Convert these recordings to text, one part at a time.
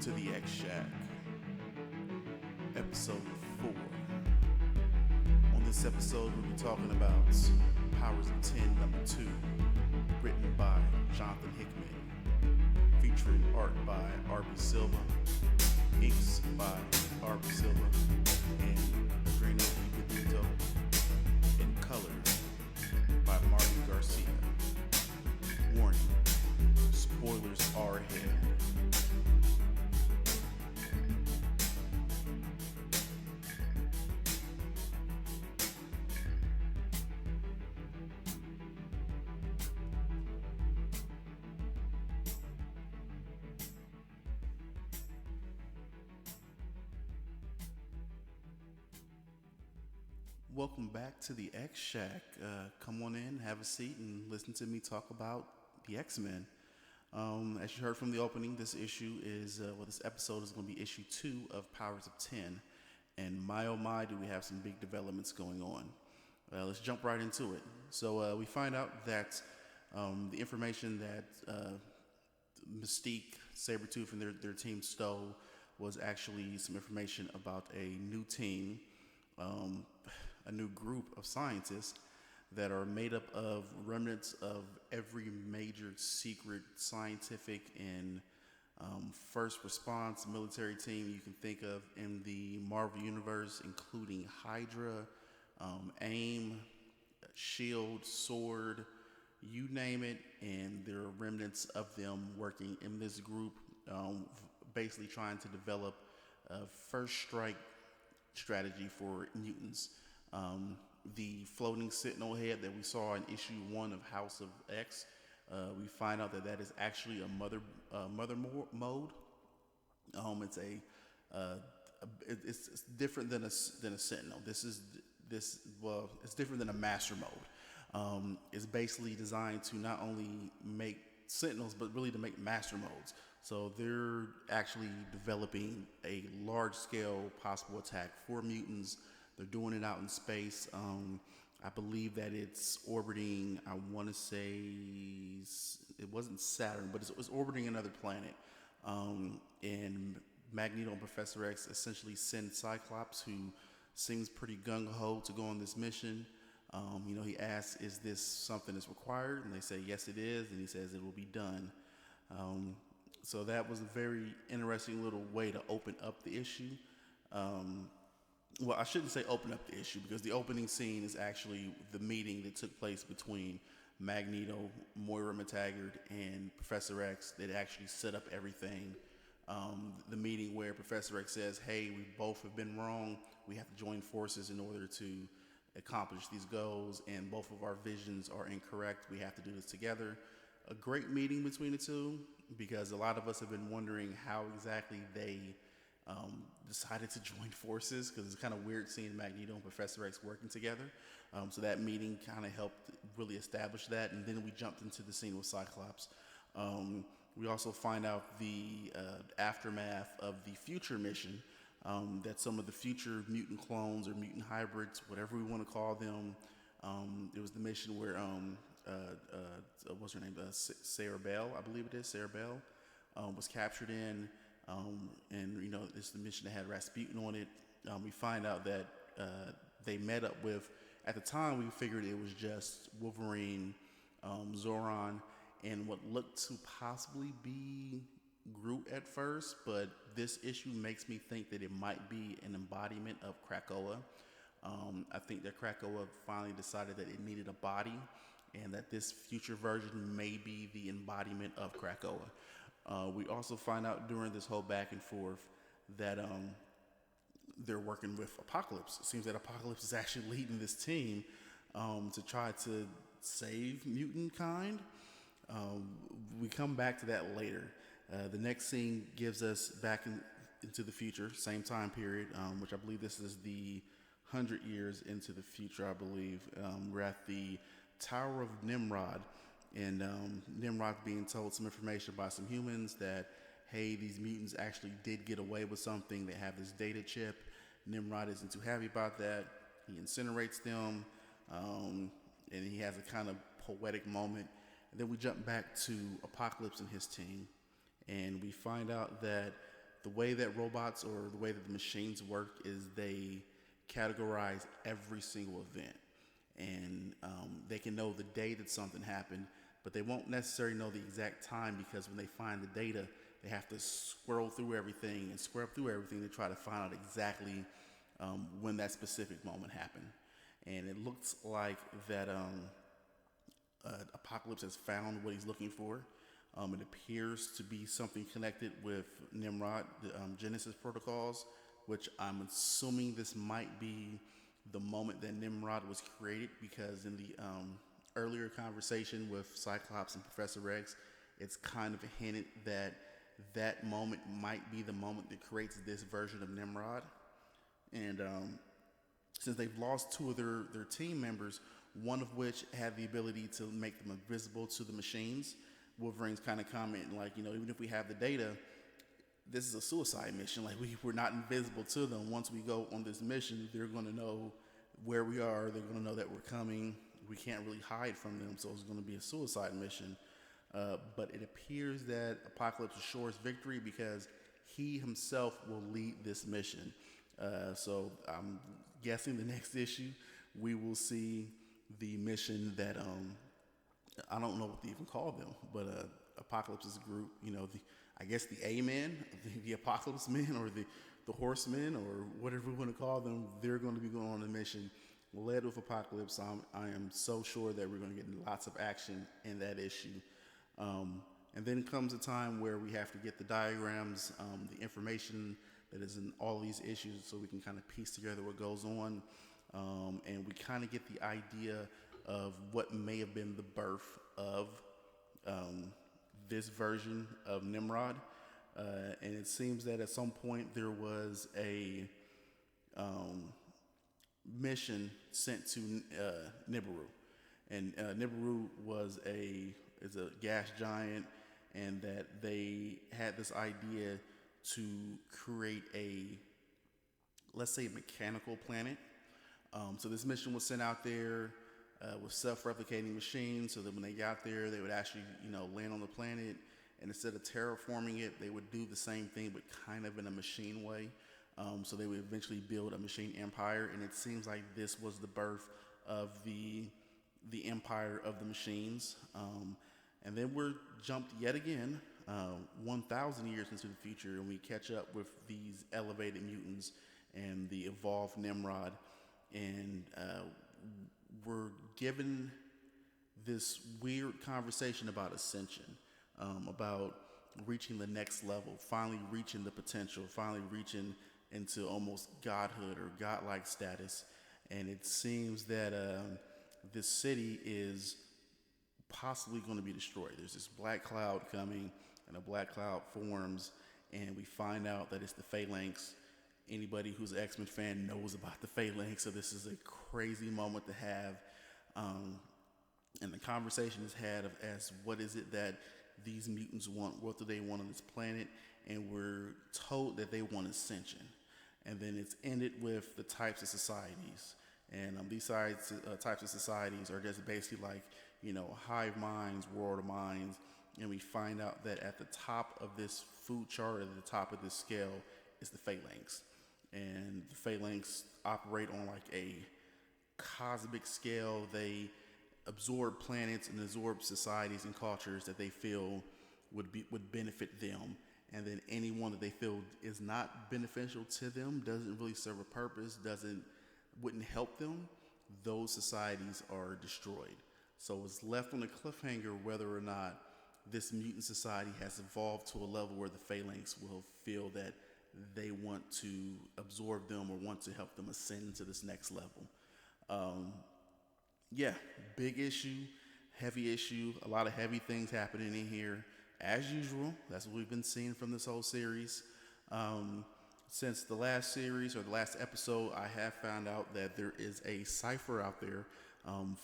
to the X Shack, episode 4. On this episode, we'll be talking about Powers of 10, number 2, written by Jonathan Hickman, featuring art by R.B. Silva, inks by R.B. Silva, and Adreno Benito, and colors by Marty Garcia. Warning, spoilers are ahead. Welcome back to the X Shack. Come on in, have a seat, and listen to me talk about the X-Men. As you heard from the opening, this issue is, this episode is going to be issue 2 of Powers of 10. And my oh my, do we have some big developments going on. Let's jump right into it. So we find out that the information that Mystique, Sabretooth, and their team stole was actually some information about a new team, a new group of scientists that are made up of remnants of every major secret scientific and first response military team you can think of in the Marvel Universe, including Hydra, AIM, SHIELD, SWORD, you name it, and there are remnants of them working in this group, basically trying to develop a first strike strategy for mutants. The floating sentinel head that we saw in issue 1 of House of X, we find out that is actually a mother mode. It's different than a sentinel. It's different than a master mode. It's basically designed to not only make sentinels, but really to make master modes. So they're actually developing a large-scale possible attack for mutants. They're doing it out in space. I believe that it's orbiting, I want to say, it wasn't Saturn, but it's orbiting another planet. And Magneto and Professor X essentially send Cyclops, who seems pretty gung-ho to go on this mission. He asks, is this something that's required? And they say, yes, it is. And he says it will be done. So that was a very interesting little way to open up the issue. Well, I shouldn't say open up the issue, because the opening scene is actually the meeting that took place between Magneto, Moira McTaggart, and Professor X that actually set up everything. The meeting where Professor X says, hey, we both have been wrong. We have to join forces in order to accomplish these goals, and both of our visions are incorrect. We have to do this together. A great meeting between the two, because a lot of us have been wondering how exactly they decided to join forces, because it's kind of weird seeing Magneto and Professor X working together. So that meeting kind of helped really establish that, and then we jumped into the scene with Cyclops. We also find out the aftermath of the future mission, that some of the future mutant clones or mutant hybrids, whatever we want to call them, it was the mission where what's her name? Sarah Bell, I believe it is. Sarah Bell was captured in, and it's the mission that had Rasputin on it. We find out that they met up with. At the time, we figured it was just Wolverine, Zoran, and what looked to possibly be Groot at first, but this issue makes me think that it might be an embodiment of Krakoa. I think that Krakoa finally decided that it needed a body, and that this future version may be the embodiment of Krakoa. We also find out during this whole back and forth that they're working with Apocalypse. It seems that Apocalypse is actually leading this team to try to save mutant kind. We come back to that later. The next scene gives us back into the future, same time period, which I believe this is the 100 years into the future, I believe. We're at the Tower of Nimrod, and Nimrod's being told some information by some humans that, hey, these mutants actually did get away with something. They have this data chip. Nimrod isn't too happy about that. He incinerates them, and he has a kind of poetic moment. And then we jump back to Apocalypse and his team, and we find out that the way that robots or the way that the machines work is they categorize every single event, and they can know the day that something happened, but they won't necessarily know the exact time, because when they find the data, they have to scroll through everything and scrub through everything to try to find out exactly when that specific moment happened. And it looks like that Apocalypse has found what he's looking for. It appears to be something connected with Nimrod, the Genesis protocols, which I'm assuming this might be the moment that Nimrod was created, because in the earlier conversation with Cyclops and Professor X, it's kind of hinted that that moment might be the moment that creates this version of Nimrod. And since they've lost two of their team members, one of which had the ability to make them invisible to the machines, Wolverine's kind of commenting like, even if we have the data, this is a suicide mission. Like, we're not invisible to them. Once we go on this mission, they're going to know where we are. They're going to know that we're coming. We can't really hide from them, so it's going to be a suicide mission. But it appears that Apocalypse assures victory because he himself will lead this mission. So I'm guessing the next issue, we will see the mission that I don't know what to even call them, but Apocalypse's group, I guess the A-Men, the Apocalypse Men, or the Horsemen, or whatever we want to call them, they're going to be going on a mission led with Apocalypse. I am so sure that we're going to get lots of action in that issue. And then comes a time where we have to get the diagrams, the information that is in all these issues, so we can kind of piece together what goes on. And we kind of get the idea of what may have been the birth of this version of Nimrod. And it seems that at some point there was a mission sent to Nibiru. And Nibiru is a gas giant, and that they had this idea to create let's say, mechanical planet. So this mission was sent out there with self-replicating machines, so that when they got there, they would actually, land on the planet, and instead of terraforming it, they would do the same thing, but kind of in a machine way. So they would eventually build a machine empire, and it seems like this was the birth of the empire of the machines. And then we're jumped yet again 1,000 years into the future, and we catch up with these elevated mutants and the evolved Nimrod, and we're given this weird conversation about ascension, about reaching the next level, finally reaching the potential, finally reaching into almost godhood or godlike status. And it seems that this city is possibly going to be destroyed. There's this black cloud coming, and a black cloud forms, and we find out that it's the Phalanx. Anybody who's an X-Men fan knows about the Phalanx, so this is a crazy moment to have. And the conversation is had as what is it that these mutants want? What do they want on this planet? And we're told that they want ascension. And then it's ended with the types of societies. And these types of societies are just basically like, hive minds, world of minds. And we find out that at the top of this food chart, at the top of this scale, is the Phalanx. And the Phalanx operate on like a cosmic scale. They absorb planets and absorb societies and cultures that they feel would benefit them. And then anyone that they feel is not beneficial to them, doesn't really serve a purpose, wouldn't help them, those societies are destroyed. So it's left on a cliffhanger whether or not this mutant society has evolved to a level where the Phalanx will feel that they want to absorb them or want to help them ascend to this next level. Big issue, heavy issue, a lot of heavy things happening in here. As usual, that's what we've been seeing from this whole series. Since the last series or the last episode, I have found out that there is a cipher out there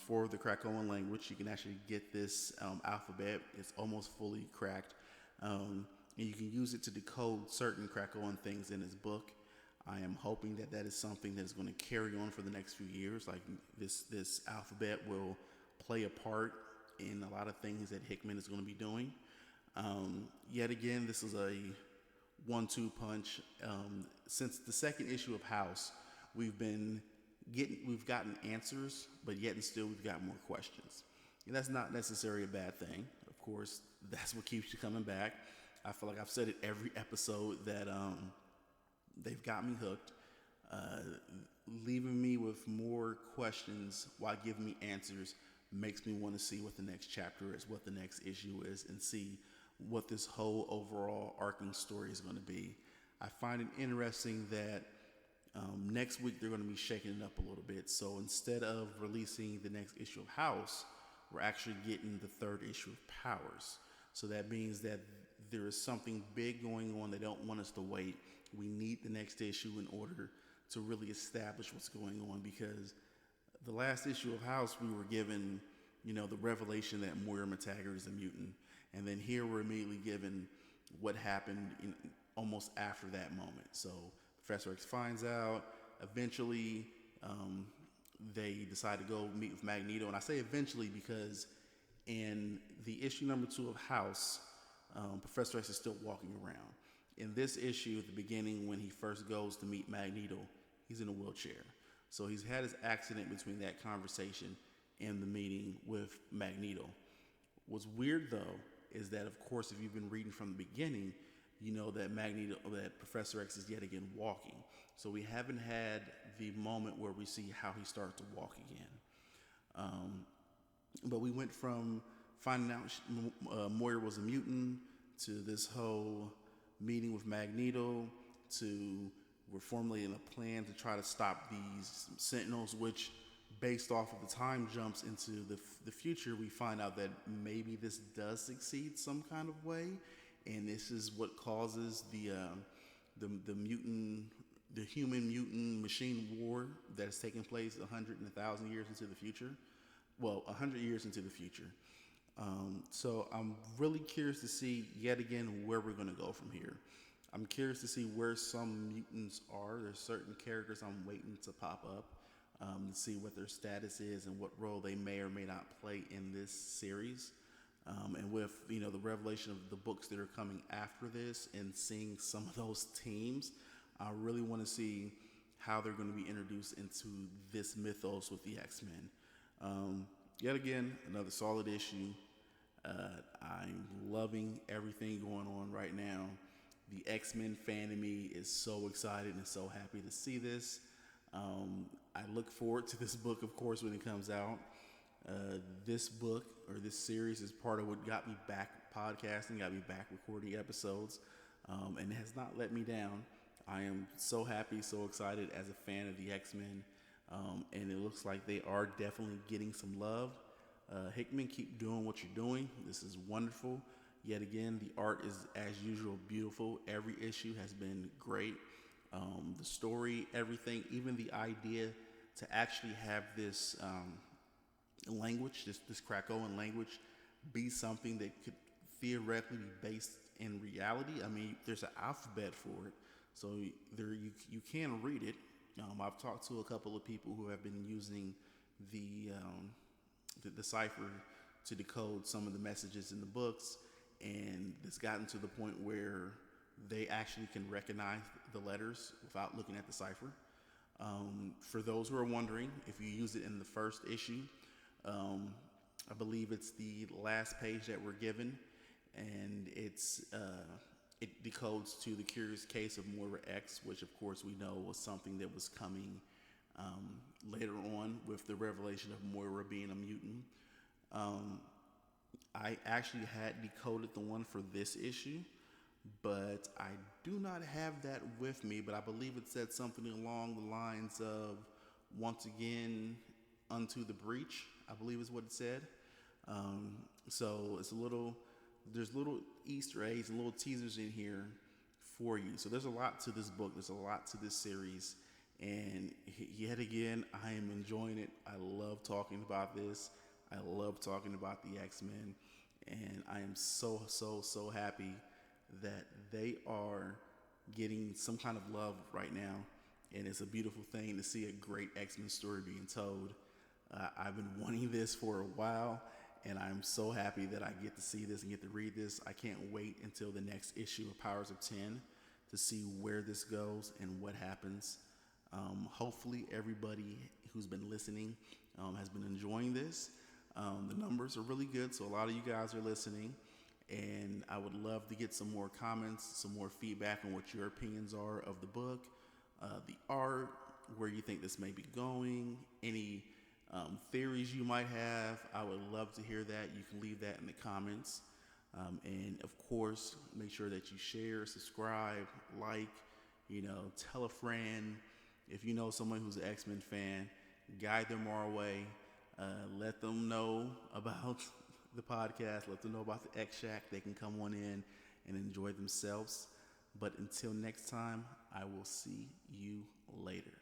for the Krakoan language. You can actually get this alphabet. It's almost fully cracked. And you can use it to decode certain Krakoan things in his book. I am hoping that that is something that is going to carry on for the next few years. Like this alphabet will play a part in a lot of things that Hickman is going to be doing. Yet again, this is 1-2 punch. Since the second issue of House, we've gotten answers, but yet and still we've got more questions. And that's not necessarily a bad thing. Of course, that's what keeps you coming back. I feel like I've said it every episode that they've got me hooked, leaving me with more questions while giving me answers makes me want to see what the next chapter is, what the next issue is, and see what this whole overall arcing story is going to be. I find it interesting that next week they're going to be shaking it up a little bit. So instead of releasing the next issue of House, we're actually getting the third issue of Powers. So that means that there is something big going on. They don't want us to wait. We need the next issue in order to really establish what's going on, because the last issue of House, we were given, the revelation that Moira McTaggart is a mutant. And then here we're immediately given what happened almost after that moment. So Professor X finds out. Eventually, they decide to go meet with Magneto. And I say eventually because in the issue number 2 of House, Professor X is still walking around. In this issue, at the beginning, when he first goes to meet Magneto, he's in a wheelchair. So he's had his accident between that conversation and the meeting with Magneto. What's weird, though, is that, of course, if you've been reading from the beginning, you know that that Professor X is yet again walking. So we haven't had the moment where we see how he starts to walk again. But we went from finding out Moira was a mutant to this whole meeting with Magneto to we're formulating a plan to try to stop these Sentinels, which, based off of the time jumps into the future, we find out that maybe this does succeed some kind of way, and this is what causes the human mutant machine war that is taking place 100 and 1,000 years into the future. Well, 100 years into the future. So I'm really curious to see yet again where we're going to go from here. I'm curious to see where some mutants are. There's certain characters I'm waiting to pop up to see what their status is and what role they may or may not play in this series. And with the revelation of the books that are coming after this and seeing some of those teams, I really want to see how they're going to be introduced into this mythos with the X-Men. Yet again, another solid issue. I'm loving everything going on right now. The X-Men fan in me is so excited and so happy to see this. I look forward to this book, of course, when it comes out. This book or this series is part of what got me back podcasting, got me back recording episodes, and it has not let me down. I am so happy, so excited as a fan of the X-Men, and it looks like they are definitely getting some love. Hickman, keep doing what you're doing. This is wonderful. Yet again, the art is, as usual, beautiful. Every issue has been great. The story, everything, even the idea to actually have this language, this Krakoan language, be something that could theoretically be based in reality. I mean, there's an alphabet for it, so you can read it. I've talked to a couple of people who have been using the cipher to decode some of the messages in the books, and it's gotten to the point where they actually can recognize the letters without looking at the cipher. For those who are wondering, if you use it in the first issue, I believe it's the last page that we're given, and it decodes to the curious case of Moira X, which of course we know was something that was coming later on with the revelation of Moira being a mutant. I actually had decoded the one for this issue, but I do not have that with me, but I believe it said something along the lines of, once again, unto the breach, I believe is what it said. So it's there's little Easter eggs and little teasers in here for you. So there's a lot to this book. There's a lot to this series. And yet again, I am enjoying it. I love talking about this. I love talking about the X-Men. And I am so, so, so happy that they are getting some kind of love right now. And it's a beautiful thing to see a great X-Men story being told. I've been wanting this for a while, and I'm so happy that I get to see this and get to read this. I can't wait until the next issue of Powers of 10 to see where this goes and what happens. Hopefully, everybody who's been listening has been enjoying this. The numbers are really good, so a lot of you guys are listening. And I would love to get some more comments, some more feedback on what your opinions are of the book, the art, where you think this may be going, any theories you might have. I would love to hear that. You can leave that in the comments. And of course, make sure that you share, subscribe, like, tell a friend. If you know someone who's an X-Men fan, guide them our way. Let them know about the podcast. Let them know about the X Shack. They can come on in and enjoy themselves. But until next time, I will see you later.